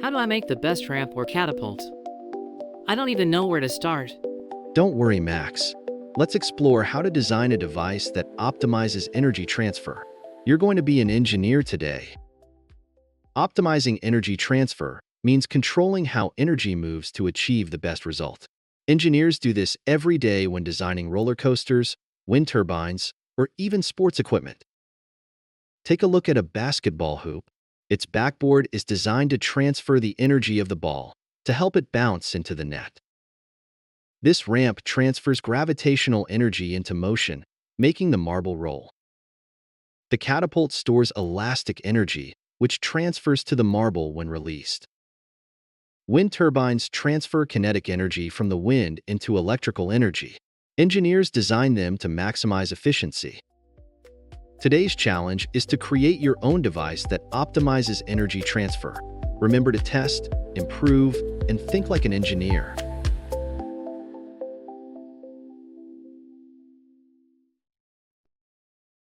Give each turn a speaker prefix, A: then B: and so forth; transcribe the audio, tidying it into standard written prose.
A: How do I make the best ramp or catapult? I don't even know where to start.
B: Don't worry, Max. Let's explore how to design a device that optimizes energy transfer. You're going to be an engineer today. Optimizing energy transfer means controlling how energy moves to achieve the best result. Engineers do this every day when designing roller coasters, wind turbines, or even sports equipment. Take a look at a basketball hoop. Its backboard is designed to transfer the energy of the ball to help it bounce into the net. This ramp transfers gravitational energy into motion, making the marble roll. The catapult stores elastic energy, which transfers to the marble when released. Wind turbines transfer kinetic energy from the wind into electrical energy. Engineers design them to maximize efficiency. Today's challenge is to create your own device that optimizes energy transfer. Remember to test, improve, and think like an engineer.